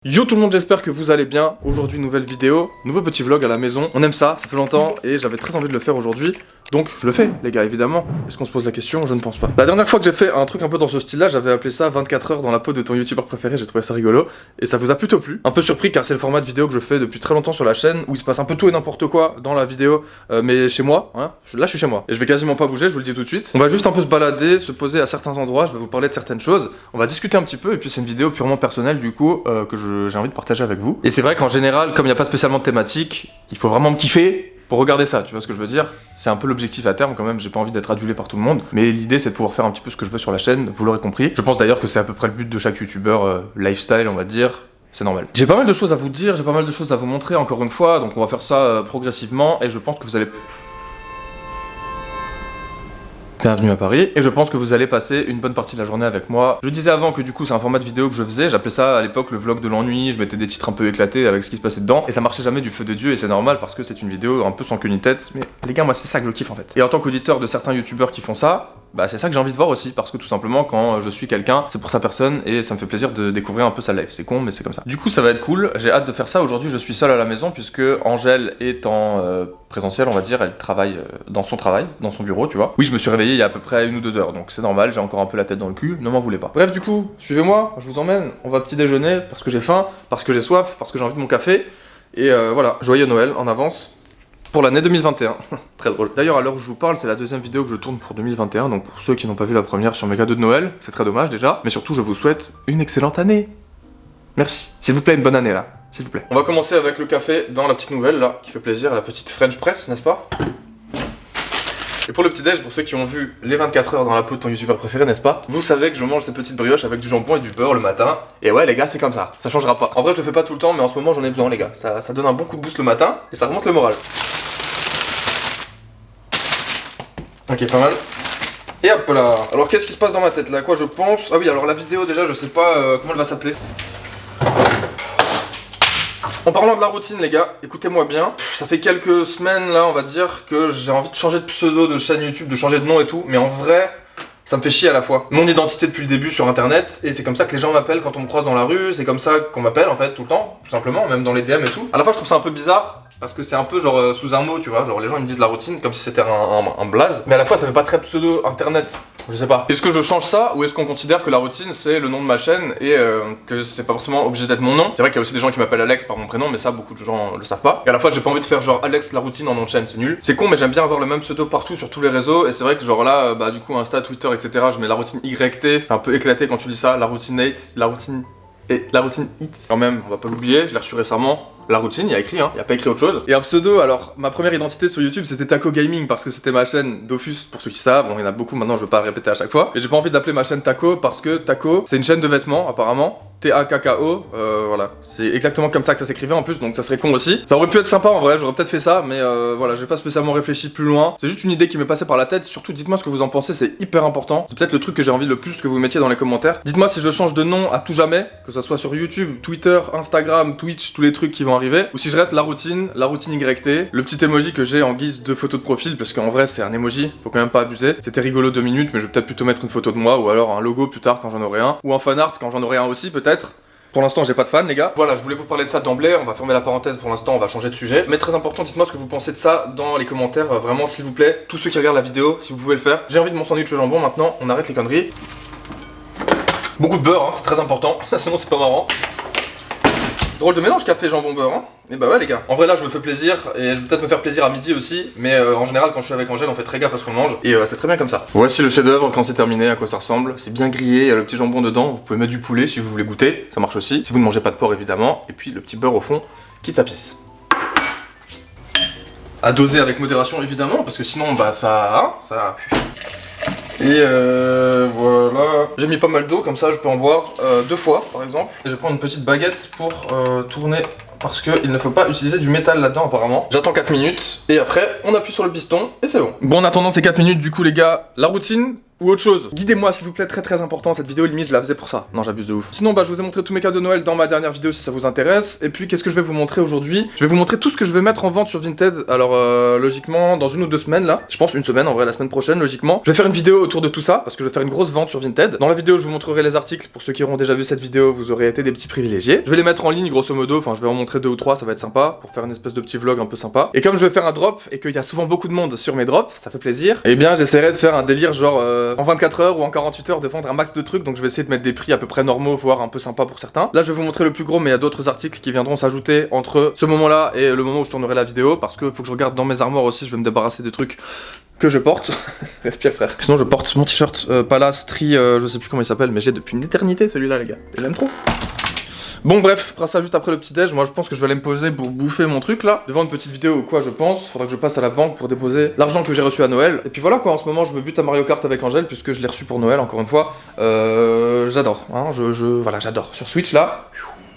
Yo tout le monde, j'espère que vous allez bien. Aujourd'hui nouvelle vidéo, nouveau petit vlog à la maison. On aime ça fait longtemps et j'avais très envie de le faire aujourd'hui. Donc je le fais les gars évidemment. Est-ce qu'on se pose la question? Je ne pense pas. La dernière fois que j'ai fait un truc un peu dans ce style là, j'avais appelé ça 24 heures dans la peau de ton youtubeur préféré. J'ai trouvé ça rigolo et ça vous a plutôt plu. Un peu surpris car c'est le format de vidéo que je fais depuis très longtemps sur la chaîne, où il se passe un peu tout et n'importe quoi dans la vidéo, mais chez moi, hein. Là je suis chez moi et je vais quasiment pas bouger, je vous le dis tout de suite. On va juste un peu se balader, se poser à certains endroits, je vais vous parler de certaines choses, on va discuter un petit peu et puis c'est une vidéo purement personnelle du coup que j'ai envie de partager avec vous. Et c'est vrai qu'en général, comme il n'y a pas spécialement de thématique, il faut vraiment me kiffer pour regarder ça, tu vois ce que je veux dire? C'est un peu l'objectif à terme quand même, j'ai pas envie d'être adulé par tout le monde, mais l'idée c'est de pouvoir faire un petit peu ce que je veux sur la chaîne, vous l'aurez compris. Je pense d'ailleurs que c'est à peu près le but de chaque youtubeur lifestyle, on va dire. C'est normal. J'ai pas mal de choses à vous dire, j'ai pas mal de choses à vous montrer encore une fois, donc on va faire ça progressivement et je pense que vous allez... Bienvenue à Paris, et je pense que vous allez passer une bonne partie de la journée avec moi. Je disais avant que du coup c'est un format de vidéo que je faisais, j'appelais ça à l'époque le vlog de l'ennui, je mettais des titres un peu éclatés avec ce qui se passait dedans, et ça marchait jamais du feu de Dieu, et c'est normal parce que c'est une vidéo un peu sans queue ni tête, mais les gars moi c'est ça que je kiffe en fait. Et en tant qu'auditeur de certains youtubeurs qui font ça, bah c'est ça que j'ai envie de voir aussi, parce que tout simplement quand je suis quelqu'un, c'est pour sa personne, et ça me fait plaisir de découvrir un peu sa life, c'est con mais c'est comme ça. Du coup ça va être cool, j'ai hâte de faire ça. Aujourd'hui je suis seul à la maison puisque Angèle est en présentiel on va dire, elle travaille dans son bureau tu vois. Oui je me suis réveillé il y a à peu près 1 ou 2 heures, donc c'est normal, j'ai encore un peu la tête dans le cul, ne m'en voulez pas. Bref du coup, suivez-moi, je vous emmène, on va petit déjeuner, parce que j'ai faim, parce que j'ai soif, parce que j'ai envie de mon café, et voilà, joyeux Noël en avance. Pour l'année 2021, très drôle. D'ailleurs à l'heure où je vous parle, c'est la deuxième vidéo que je tourne pour 2021, donc pour ceux qui n'ont pas vu la première sur mes cadeaux de Noël, c'est très dommage déjà, mais surtout je vous souhaite une excellente année. Merci. S'il vous plaît, une bonne année là, s'il vous plaît. On va commencer avec le café dans la petite nouvelle là, qui fait plaisir, la petite French Press, n'est-ce pas? Et pour le petit déj, pour ceux qui ont vu les 24 heures dans la peau de ton youtubeur préféré, n'est-ce pas? Vous savez que je mange ces petites brioches avec du jambon et du beurre le matin. Et ouais les gars, c'est comme ça changera pas. En vrai je le fais pas tout le temps, mais en ce moment j'en ai besoin les gars. Ça donne un bon coup de boost le matin, et ça remonte le moral. Ok, pas mal. Et hop là. Alors qu'est-ce qui se passe dans ma tête là? À quoi je pense? Ah oui, alors la vidéo déjà, je sais pas comment elle va s'appeler. En parlant de la routine les gars, écoutez-moi bien. Ça fait quelques semaines là, on va dire, que j'ai envie de changer de pseudo de chaîne YouTube, de changer de nom et tout. Mais en vrai, ça me fait chier à la fois. Mon identité depuis le début sur internet, et c'est comme ça que les gens m'appellent quand on me croise dans la rue, c'est comme ça qu'on m'appelle en fait tout le temps, tout simplement, même dans les DM et tout. À la fois je trouve ça un peu bizarre, parce que c'est un peu genre sous un mot, tu vois, genre les gens ils me disent la routine comme si c'était un blaze, mais à la fois ça fait pas très pseudo internet, je sais pas. Est-ce que je change ça, ou est-ce qu'on considère que la routine c'est le nom de ma chaîne, et que c'est pas forcément obligé d'être mon nom? C'est vrai qu'il y a aussi des gens qui m'appellent Alex par mon prénom, mais ça beaucoup de gens le savent pas. Et à la fois j'ai pas envie de faire genre Alex la routine en nom de chaîne, c'est nul. C'est con, mais j'aime bien avoir le même pseudo partout sur tous les réseaux, et c'est vrai que genre là, bah du coup Insta, Twitter, etc. je mets la routine YT, c'est un peu éclaté quand tu dis ça, la routine 8, la routine... Et la routine hit. Quand même, on va pas l'oublier, je l'ai reçu récemment. La routine, il y a écrit, hein, il y a pas écrit autre chose. Et un pseudo, alors ma première identité sur YouTube c'était Taco Gaming parce que c'était ma chaîne Dofus pour ceux qui savent. Bon, il y en a beaucoup maintenant, je veux pas le répéter à chaque fois. Et j'ai pas envie d'appeler ma chaîne Taco parce que Taco, c'est une chaîne de vêtements apparemment. T-A-K-K-O, voilà. C'est exactement comme ça que ça s'écrivait en plus, donc ça serait con aussi. Ça aurait pu être sympa en vrai, j'aurais peut-être fait ça, mais voilà, j'ai pas spécialement réfléchi plus loin. C'est juste une idée qui m'est passée par la tête, surtout dites-moi ce que vous en pensez, c'est hyper important. C'est peut-être le truc que j'ai envie le plus que vous mettiez dans les commentaires. Dites-moi si je change de nom à tout jamais, que ça soit sur YouTube, Twitter, Instagram, Twitch, tous les trucs qui vont arriver, ou si je reste la routine YT, le petit emoji que j'ai en guise de photo de profil, parce qu'en vrai c'est un emoji, faut quand même pas abuser. C'était rigolo 2 minutes, mais je vais peut-être plutôt mettre une photo de moi, ou alors un logo plus tard quand j'en aurai un, ou un fan art quand j'en aurai un aussi peut-être. Pour l'instant j'ai pas de fan les gars. Voilà, je voulais vous parler de ça d'emblée, on va fermer la parenthèse pour l'instant, on va changer de sujet. Mais très important, dites-moi ce que vous pensez de ça dans les commentaires, vraiment s'il vous plaît. Tous ceux qui regardent la vidéo, si vous pouvez le faire. J'ai envie de mon sandwich au jambon maintenant, on arrête les conneries. Beaucoup de beurre, hein, c'est très important, sinon c'est pas marrant. Drôle de mélange café jambon beurre, hein. Et bah ouais les gars. En vrai là je me fais plaisir, et je vais peut-être me faire plaisir à midi aussi, mais en général quand je suis avec Angèle on fait très gaffe à ce qu'on mange, et c'est très bien comme ça. Voici le chef d'œuvre quand c'est terminé, à quoi ça ressemble. C'est bien grillé, il y a le petit jambon dedans, vous pouvez mettre du poulet si vous voulez goûter, ça marche aussi. Si vous ne mangez pas de porc évidemment, et puis le petit beurre au fond qui tapisse. À doser avec modération évidemment, parce que sinon bah ça... Et voilà. J'ai mis pas mal d'eau, comme ça je peux en boire 2 fois par exemple. Et je vais prendre une petite baguette pour tourner, parce qu'il ne faut pas utiliser du métal là-dedans apparemment. J'attends 4 minutes et après on appuie sur le piston et c'est bon. Bon, en attendant ces 4 minutes du coup les gars, la routine, ou autre chose. Guidez-moi s'il vous plaît, très important, cette vidéo limite je la faisais pour ça. Non, j'abuse de ouf. Sinon bah je vous ai montré tous mes cadeaux de Noël dans ma dernière vidéo si ça vous intéresse. Et puis qu'est-ce que je vais vous montrer aujourd'hui? Je vais vous montrer tout ce que je vais mettre en vente sur Vinted. Alors logiquement dans 1 ou 2 semaines là, je pense une semaine en vrai, la semaine prochaine logiquement. Je vais faire une vidéo autour de tout ça parce que je vais faire une grosse vente sur Vinted. Dans la vidéo je vous montrerai les articles, pour ceux qui auront déjà vu cette vidéo vous aurez été des petits privilégiés. Je vais les mettre en ligne grosso modo, enfin je vais en montrer 2 ou 3, ça va être sympa pour faire une espèce de petit vlog un peu sympa. Et comme je vais faire un drop et qu'il y a souvent beaucoup de monde sur mes drops, ça fait plaisir. Et bien j'essaierai de faire un délire genre en 24 heures ou en 48 heures de vendre un max de trucs, donc je vais essayer de mettre des prix à peu près normaux, voire un peu sympa pour certains. Là je vais vous montrer le plus gros, mais il y a d'autres articles qui viendront s'ajouter entre ce moment là et le moment où je tournerai la vidéo, parce que faut que je regarde dans mes armoires aussi, je vais me débarrasser des trucs que je porte. Respire frère. Sinon je porte mon t-shirt Palace Tri, je sais plus comment il s'appelle, mais je l'ai depuis une éternité celui-là les gars, je l'aime trop. Bon bref, on fera ça juste après le petit déj. Moi je pense que je vais aller me poser pour bouffer mon truc là, devant une petite vidéo ou quoi je pense. Faudra que je passe à la banque pour déposer l'argent que j'ai reçu à Noël. Et puis voilà quoi, en ce moment je me bute à Mario Kart avec Angèle puisque je l'ai reçu pour Noël encore une fois. J'adore, hein, voilà j'adore. Sur Switch là,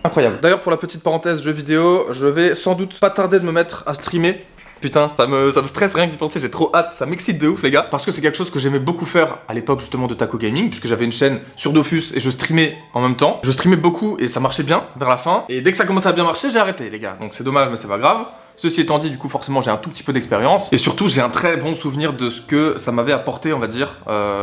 incroyable. D'ailleurs pour la petite parenthèse jeux vidéo, je vais sans doute pas tarder de me mettre à streamer. Putain, ça me stresse rien que d'y penser, j'ai trop hâte, ça m'excite de ouf les gars. Parce que c'est quelque chose que j'aimais beaucoup faire à l'époque justement de Taco Gaming, puisque j'avais une chaîne sur Dofus et je streamais en même temps. Je streamais beaucoup et ça marchait bien vers la fin. Et dès que ça commençait à bien marcher, j'ai arrêté les gars. Donc c'est dommage mais c'est pas grave. Ceci étant dit, du coup forcément j'ai un tout petit peu d'expérience. Et surtout j'ai un très bon souvenir de ce que ça m'avait apporté on va dire.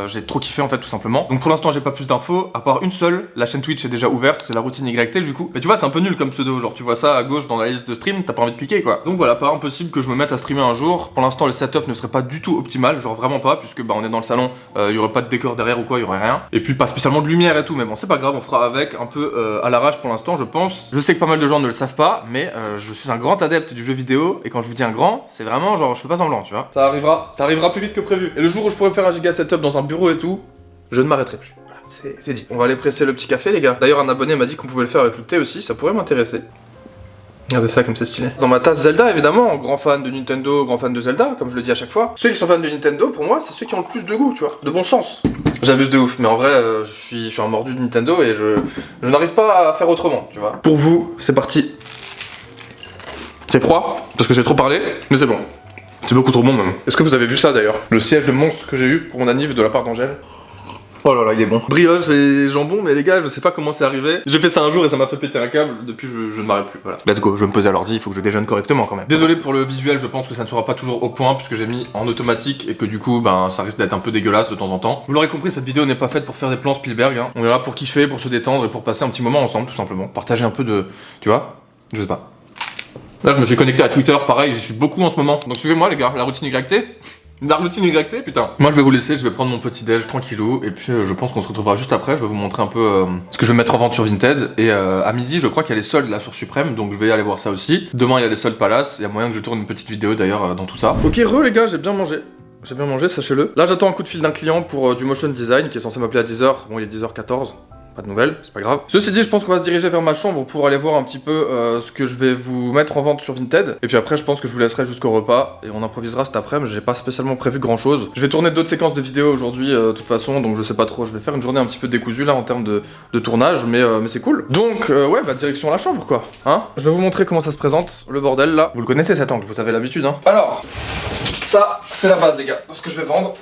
J'ai trop kiffé en fait tout simplement. Donc pour l'instant j'ai pas plus d'infos, à part une seule. La chaîne Twitch est déjà ouverte, c'est la routine YT du coup. Mais tu vois c'est un peu nul comme pseudo, genre tu vois ça à gauche dans la liste de stream, t'as pas envie de cliquer quoi. Donc voilà, pas impossible que je me mette à streamer un jour. Pour l'instant le setup ne serait pas du tout optimal, genre vraiment pas, puisque bah on est dans le salon, y aurait pas de décor derrière ou quoi, y aurait rien. Et puis pas spécialement de lumière et tout, mais bon c'est pas grave, on fera avec un peu à l'arrache pour l'instant je pense. Je sais que pas mal de gens ne le savent pas, mais je suis un grand adepte du jeu vidéo, et quand je vous dis un grand, c'est vraiment genre je fais pas semblant tu vois. Ça arrivera plus vite que prévu. Et le jour où je pourrai faire un giga setup dans un bureau et tout, je ne m'arrêterai plus. Voilà, c'est dit. On va aller presser le petit café les gars. D'ailleurs un abonné m'a dit qu'on pouvait le faire avec le thé aussi, ça pourrait m'intéresser. Regardez ça comme c'est stylé. Dans ma tasse Zelda évidemment, grand fan de Nintendo, grand fan de Zelda, comme je le dis à chaque fois. Ceux qui sont fans de Nintendo, pour moi, c'est ceux qui ont le plus de goût, tu vois, de bon sens. J'abuse de ouf, mais en vrai, je suis un mordu de Nintendo et je n'arrive pas à faire autrement, tu vois. Pour vous, c'est parti. C'est froid, parce que j'ai trop parlé, mais c'est bon. C'est beaucoup trop bon même. Est-ce que vous avez vu ça d'ailleurs? Le siège de monstre que j'ai eu pour mon anniv de la part d'Angèle. Oh là là, il est bon. Brioche et jambon, mais les gars, je sais pas comment c'est arrivé. J'ai fait ça un jour et ça m'a fait péter un câble. Depuis, je ne m'arrête plus. Voilà. Let's go, je vais me poser à l'ordi, il faut que je déjeune correctement quand même. Désolé pour le visuel, je pense que ça ne sera pas toujours au point puisque j'ai mis en automatique et que du coup, ben, ça risque d'être un peu dégueulasse de temps en temps. Vous l'aurez compris, cette vidéo n'est pas faite pour faire des plans Spielberg. Hein. On est là pour kiffer, pour se détendre et pour passer un petit moment ensemble, tout simplement. Partager un peu de. Tu vois? Je sais pas. Là, je me suis connecté à Twitter, pareil, j'y suis beaucoup en ce ce donc suivez-moi les gars, la routine YT. La routine YT, putain. Moi je vais vous laisser, je vais prendre mon petit déj tranquillou et puis je pense qu'on se retrouvera juste après. Je vais vous montrer un peu ce que je vais mettre en vente sur Vinted. Et à midi, je crois qu'il y a les soldes là sur Suprême, donc je vais aller voir ça aussi. Demain il y a les soldes Palace, il y a moyen que je tourne une petite vidéo d'ailleurs dans tout ça. Ok les gars, j'ai bien mangé. J'ai bien mangé, sachez-le. Là j'attends un coup de fil d'un client pour du motion design qui est censé m'appeler à 10h. Bon il est 10h14. Pas de nouvelles, c'est pas grave. Ceci dit, je pense qu'on va se diriger vers ma chambre pour aller voir un petit peu ce que je vais vous mettre en vente sur Vinted. Et puis après, je pense que je vous laisserai jusqu'au repas et on improvisera cet après-midi. J'ai pas spécialement prévu grand chose. Je vais tourner d'autres séquences de vidéos aujourd'hui, de toute façon, donc je sais pas trop. Je vais faire une journée un petit peu décousue là en termes de tournage, mais c'est cool. Donc, ouais, bah direction la chambre quoi. Hein, je vais vous montrer comment ça se présente, le bordel là. Vous le connaissez cet angle, vous avez l'habitude, hein. Alors, ça, c'est la base, les gars, de ce que je vais vendre.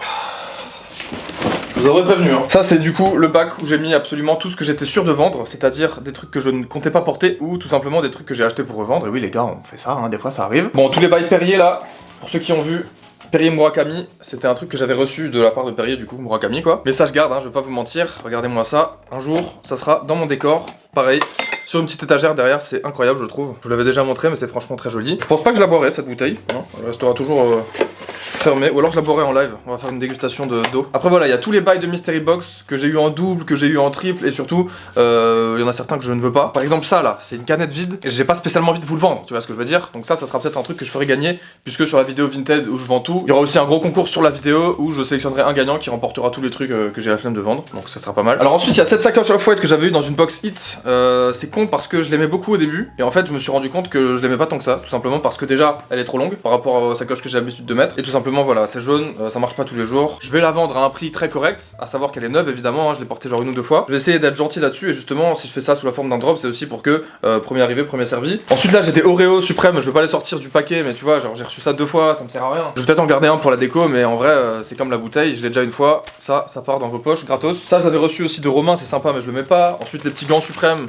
Je vous aurais prévenu, hein. Ça c'est du coup le bac où j'ai mis absolument tout ce que j'étais sûr de vendre, c'est-à-dire des trucs que je ne comptais pas porter ou tout simplement des trucs que j'ai achetés pour revendre. Et oui les gars, on fait ça, hein, des fois ça arrive. Bon, tous les bails Perrier là, pour ceux qui ont vu, Perrier Murakami, c'était un truc que j'avais reçu de la part de Perrier, du coup Murakami quoi. Mais ça je garde, hein, je vais pas vous mentir, regardez-moi ça. Un jour, ça sera dans mon décor, pareil. Sur une petite étagère derrière, c'est incroyable je trouve. Je vous l'avais déjà montré mais c'est franchement très joli. Je pense pas que je la boirai cette bouteille, hein. Elle restera toujours fermée, ou alors je la boirai en live, on va faire une dégustation d'eau. Après voilà, il y a tous les bails de Mystery Box que j'ai eu en double, que j'ai eu en triple et surtout, il y en a certains que je ne veux pas. Par exemple ça là, c'est une canette vide et j'ai pas spécialement envie de vous le vendre, tu vois ce que je veux dire. Donc ça sera peut-être un truc que je ferai gagner puisque sur la vidéo Vinted où je vends tout, il y aura aussi un gros concours sur la vidéo où je sélectionnerai un gagnant qui remportera tous les trucs que j'ai la flemme de vendre, donc ça sera pas mal. Alors ensuite il y a cette sacoche Off-White que j'avais eu dans une box Hit, c'est con parce que je l'aimais beaucoup au début et en fait je me suis rendu compte que je l'aimais pas tant que ça, tout simplement parce que déjà elle est trop longue par rapport aux sacoches que j'ai l'habitude de mettre et tout simplement simplement voilà, c'est jaune, ça marche pas tous les jours. Je vais la vendre à un prix très correct, à savoir qu'elle est neuve évidemment, hein, je l'ai portée genre 1 ou 2 fois. Je vais essayer d'être gentil là-dessus et justement si je fais ça sous la forme d'un drop, c'est aussi pour que premier arrivé, premier servi. Ensuite là j'étais Oreo suprême, je vais pas les sortir du paquet, mais tu vois, genre j'ai reçu ça 2 fois, ça me sert à rien. Je vais peut-être en garder un pour la déco, mais en vrai c'est comme la bouteille, je l'ai déjà une fois, ça part dans vos poches gratos. Ça j'avais reçu aussi de Romain, c'est sympa mais je le mets pas. Ensuite les petits gants suprêmes,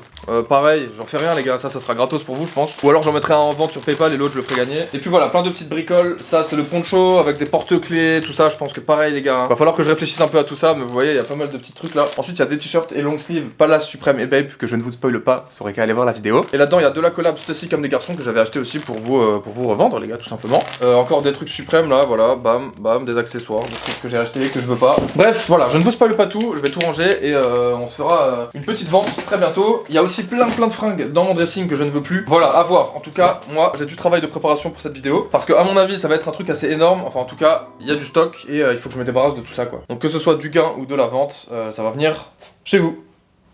pareil, j'en fais rien les gars, ça sera gratos pour vous je pense. Ou alors j'en mettrai un en vente sur PayPal et l'autre je le ferai gagner. Et puis voilà, plein de petites bricoles, ça c'est le poncho avec des porte-clés, tout ça, je pense que pareil les gars. Va falloir que je réfléchisse un peu à tout ça, mais vous voyez, il y a pas mal de petits trucs là. Ensuite il y a des t-shirts et long sleeve, Palace Suprême et Babe, que je ne vous spoil pas, vous saurez qu'à aller voir la vidéo. Et là-dedans il y a de la collab Stussy comme des garçons que j'avais acheté aussi pour vous revendre les gars, tout simplement. Encore des trucs suprêmes là, voilà, bam, bam, des accessoires, des trucs que j'ai acheté que je veux pas. Bref, voilà, je ne vous spoil pas tout, je vais tout ranger et on se fera une petite vente très bientôt. Il y a aussi plein de fringues dans mon dressing que je ne veux plus. Voilà, à voir. En tout cas, moi j'ai du travail de préparation pour cette vidéo parce que à mon avis ça va être un truc assez énorme. Enfin en tout cas, il y a du stock et il faut que je me débarrasse de tout ça quoi. Donc que ce soit du gain ou de la vente, ça va venir chez vous.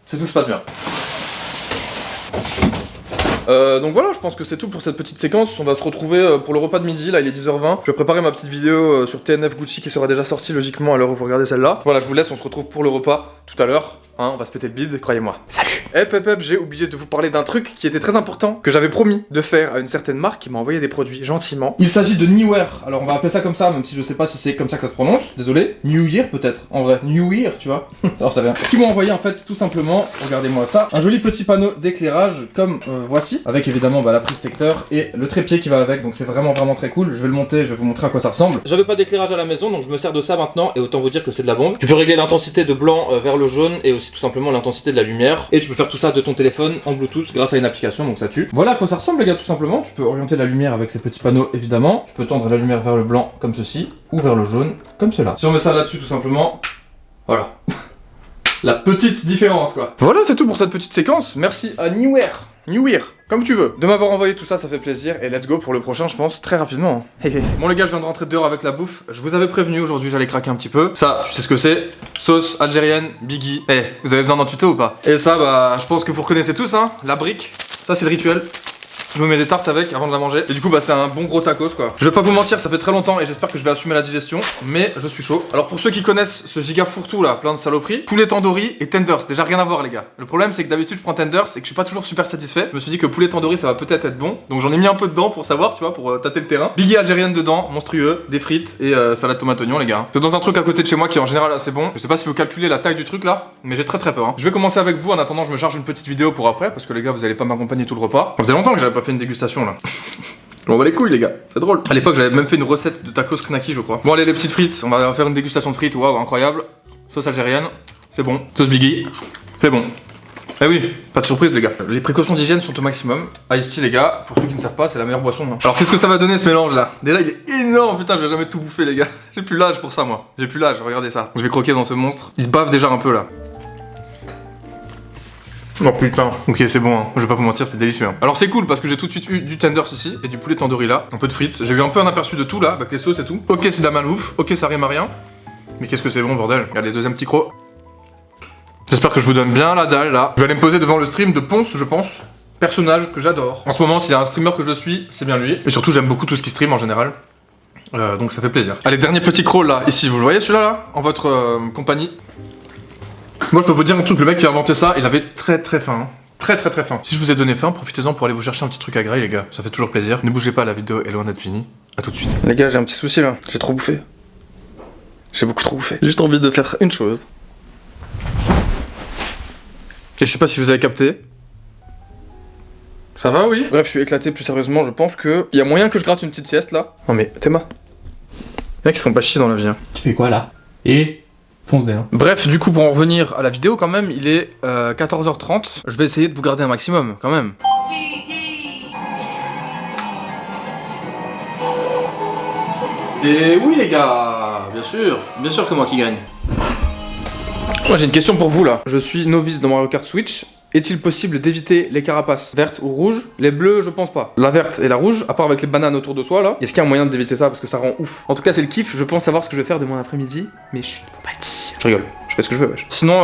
Si tout se passe bien. Donc voilà, je pense que c'est tout pour cette petite séquence. On va se retrouver pour le repas de midi, là il est 10h20. Je vais préparer ma petite vidéo sur TNF Gucci qui sera déjà sortie logiquement à l'heure où vous regardez celle-là. Voilà, je vous laisse, on se retrouve pour le repas tout à l'heure. Hein, on va se péter le bide, croyez-moi. Salut. Hep, j'ai oublié de vous parler d'un truc qui était très important, que j'avais promis de faire à une certaine marque qui m'a envoyé des produits gentiment. Il s'agit de Newear, alors on va appeler ça comme ça, même si je sais pas si c'est comme ça que ça se prononce, désolé. New Year peut-être, en vrai, New Year, tu vois. Alors ça vient. Qui m'ont envoyé en fait tout simplement, regardez-moi ça, un joli petit panneau d'éclairage comme voici, avec évidemment la prise secteur et le trépied qui va avec, donc c'est vraiment très cool. Je vais le monter, je vais vous montrer à quoi ça ressemble. J'avais pas d'éclairage à la maison, donc je me sers de ça maintenant, et autant vous dire que c'est de la bombe. Tu peux régler l'intensité de blanc vers le jaune, et aussi tout simplement l'intensité de la lumière, et tu peux faire tout ça de ton téléphone en Bluetooth grâce à une application, donc ça tue. Voilà à quoi ça ressemble les gars, tout simplement. Tu peux orienter la lumière avec ces petits panneaux évidemment, tu peux tendre la lumière vers le blanc comme ceci, ou vers le jaune comme cela. Si on met ça là-dessus tout simplement, voilà. La petite différence quoi. Voilà, c'est tout pour cette petite séquence. Merci à Newear, comme tu veux, de m'avoir envoyé tout ça, ça fait plaisir. Et let's go pour le prochain, je pense, très rapidement. Bon les gars, je viens de rentrer dehors avec la bouffe. Je vous avais prévenu, aujourd'hui j'allais craquer un petit peu. Ça, tu sais ce que c'est? Sauce algérienne, Biggie. Vous avez besoin d'un tuto ou pas? Et ça, bah, je pense que vous reconnaissez tous, hein, la brique. Ça, c'est le rituel. Je me mets des tartes avec avant de la manger. Et du coup, bah, c'est un bon gros tacos quoi. Je vais pas vous mentir, ça fait très longtemps et j'espère que je vais assumer la digestion. Mais je suis chaud. Alors, pour ceux qui connaissent ce giga fourre-tout là, plein de saloperies, poulet tandoori et tenders. Déjà rien à voir, les gars. Le problème, c'est que d'habitude, je prends tenders et que je suis pas toujours super satisfait. Je me suis dit que poulet tandoori, ça va peut-être être bon. Donc, j'en ai mis un peu dedans pour savoir, tu vois, pour tâter le terrain. Biggie algérienne dedans, monstrueux, des frites et salade tomate oignon, les gars. C'est dans un truc à côté de chez moi qui est en général assez bon. Je sais pas si vous calculez la taille du truc là, mais j'ai très peur. Hein. Je vais commencer avec vous. En attendant, je me charge une petite vidéo pour après parce que les gars, vous allez pas m'accompagner tout le repas. Ça faisait longtemps que j'avais pas fait une dégustation là. On va les couilles les gars, c'est drôle. À l'époque j'avais même fait une recette de tacos knacky je crois. Bon allez les petites frites, on va faire une dégustation de frites, waouh incroyable. Sauce algérienne, c'est bon. Sauce Biggie, c'est bon. Eh oui, pas de surprise les gars. Les précautions d'hygiène sont au maximum. Ice tea les gars, pour ceux qui ne savent pas, c'est la meilleure boisson. Hein. Alors qu'est-ce que ça va donner ce mélange là? Déjà il est énorme, putain je vais jamais tout bouffer les gars. J'ai plus l'âge pour ça moi. J'ai plus l'âge, regardez ça. Je vais croquer dans ce monstre. Il bave déjà un peu là. Oh putain. Ok c'est bon, hein. Je vais pas vous mentir, c'est délicieux. Hein. Alors c'est cool parce que j'ai tout de suite eu du tenders ici et du poulet tandoori là, un peu de frites. J'ai eu un peu un aperçu de tout là, avec les sauces et tout. Ok c'est de la malbouffe, ok ça rime à rien. Mais qu'est-ce que c'est bon bordel. Regardez, deuxième petit croc. J'espère que je vous donne bien la dalle là. Je vais aller me poser devant le stream de Ponce je pense. Personnage que j'adore. En ce moment s'il y a un streamer que je suis, c'est bien lui. Et surtout j'aime beaucoup tout ce qui stream en général. Donc ça fait plaisir. Allez dernier petit crawl là, ici vous le voyez celui-là là, en votre compagnie. Moi je peux vous dire un truc, le mec qui a inventé ça, il avait très faim. Hein. Très faim. Si je vous ai donné faim, profitez-en pour aller vous chercher un petit truc à grailler les gars, ça fait toujours plaisir. Ne bougez pas, la vidéo est loin d'être finie. A tout de suite. Les gars, j'ai un petit souci là, j'ai trop bouffé. J'ai beaucoup trop bouffé. J'ai juste envie de faire une chose. Et je sais pas si vous avez capté. Ça va, oui? Bref, je suis éclaté, plus sérieusement, je pense que il y a moyen que je gratte une petite sieste là. Non mais, Théma. Les mecs ils se font pas chier dans la vie. Hein. Tu fais quoi là? Et fonce des hein. Bref, du coup, pour en revenir à la vidéo, quand même, il est 14h30. Je vais essayer de vous garder un maximum, quand même. Et oui, les gars, bien sûr que c'est moi qui gagne. Moi, j'ai une question pour vous là. Je suis novice dans Mario Kart Switch. Est-il possible d'éviter les carapaces vertes ou rouges? Les bleus, je pense pas. La verte et la rouge, à part avec les bananes autour de soi là. Est-ce qu'il y a un moyen d'éviter ça parce que ça rend ouf? En tout cas, c'est le kiff. Je pense savoir ce que je vais faire de mon après-midi. Mais chut, faut pas dire. Je rigole. fais ce que je veux, wesh. Sinon,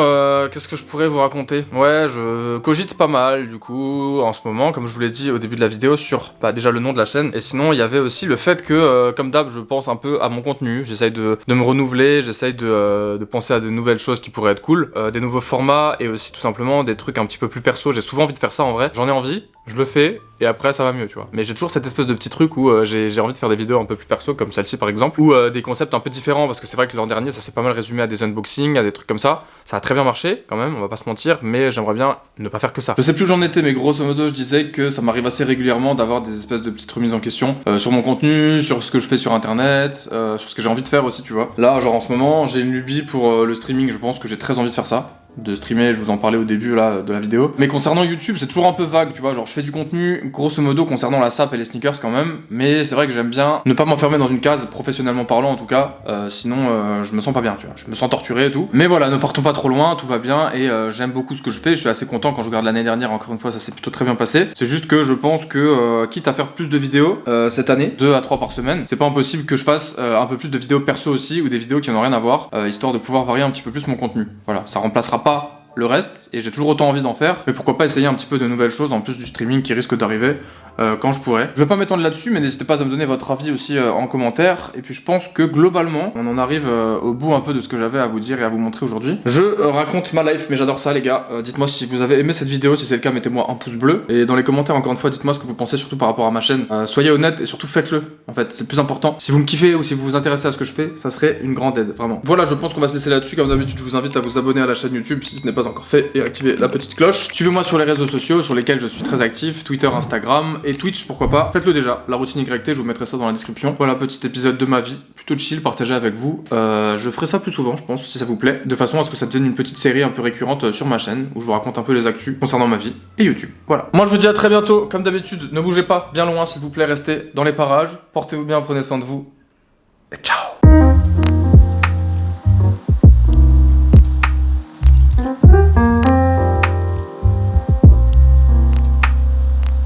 qu'est-ce que je pourrais vous raconter? Ouais, je cogite pas mal, du coup, en ce moment, comme je vous l'ai dit au début de la vidéo, sur déjà le nom de la chaîne. Et sinon, il y avait aussi le fait que, comme d'hab, je pense un peu à mon contenu. J'essaye de me renouveler, j'essaye de penser à de nouvelles choses qui pourraient être cool, des nouveaux formats et aussi tout simplement des trucs un petit peu plus perso. J'ai souvent envie de faire ça en vrai. J'en ai envie, je le fais et après ça va mieux, tu vois. Mais j'ai toujours cette espèce de petit truc où j'ai envie de faire des vidéos un peu plus perso, comme celle-ci par exemple, ou des concepts un peu différents, parce que c'est vrai que l'an dernier ça s'est pas mal résumé à des unboxings, à des trucs comme ça. Ça a très bien marché quand même, on va pas se mentir, mais j'aimerais bien ne pas faire que ça. Je sais plus où j'en étais, mais grosso modo je disais que ça m'arrive assez régulièrement d'avoir des espèces de petites remises en question sur mon contenu, sur ce que je fais sur internet, sur ce que j'ai envie de faire aussi, tu vois. Là, genre en ce moment, j'ai une lubie pour le streaming, je pense que j'ai très envie de faire ça. De streamer, je vous en parlais au début là de la vidéo. Mais concernant YouTube, c'est toujours un peu vague, tu vois, genre je fais du contenu grosso modo concernant la sape et les sneakers quand même, mais c'est vrai que j'aime bien ne pas m'enfermer dans une case, professionnellement parlant en tout cas, sinon je me sens pas bien, tu vois, je me sens torturé et tout. Mais voilà, ne partons pas trop loin, tout va bien et j'aime beaucoup ce que je fais, je suis assez content quand je regarde l'année dernière, encore une fois ça s'est plutôt très bien passé. C'est juste que je pense que quitte à faire plus de vidéos cette année, 2 à 3 par semaine, c'est pas impossible que je fasse un peu plus de vidéos perso aussi ou des vidéos qui n'ont rien à voir, histoire de pouvoir varier un petit peu plus mon contenu. Voilà, ça remplacera pas le reste, et j'ai toujours autant envie d'en faire, mais pourquoi pas essayer un petit peu de nouvelles choses en plus du streaming qui risque d'arriver quand je pourrai. Je vais pas m'étendre là-dessus, mais n'hésitez pas à me donner votre avis aussi en commentaire, et puis je pense que globalement, on en arrive au bout un peu de ce que j'avais à vous dire et à vous montrer aujourd'hui. Je raconte ma life, mais j'adore ça les gars. Dites-moi si vous avez aimé cette vidéo, si c'est le cas, mettez-moi un pouce bleu, et dans les commentaires encore une fois, dites-moi ce que vous pensez surtout par rapport à ma chaîne. Soyez honnête et surtout faites-le, en fait, c'est le plus important. Si vous me kiffez ou si vous vous intéressez à ce que je fais, ça serait une grande aide, vraiment. Voilà, je pense qu'on va se laisser là-dessus, comme d'habitude, je vous invite à vous abonner à la chaîne YouTube si ce n'est pas encore fait, et activer la petite cloche. Suivez-moi sur les réseaux sociaux sur lesquels je suis très actif, Twitter, Instagram et Twitch, pourquoi pas. Faites-le déjà, la routine YT, je vous mettrai ça dans la description. Voilà, petit épisode de ma vie, plutôt chill, partagé avec vous. Je ferai ça plus souvent, je pense, si ça vous plaît, de façon à ce que ça devienne une petite série un peu récurrente sur ma chaîne, où je vous raconte un peu les actus concernant ma vie et YouTube. Voilà. Moi, je vous dis à très bientôt, comme d'habitude, ne bougez pas bien loin, s'il vous plaît, restez dans les parages, portez-vous bien, prenez soin de vous, et ciao.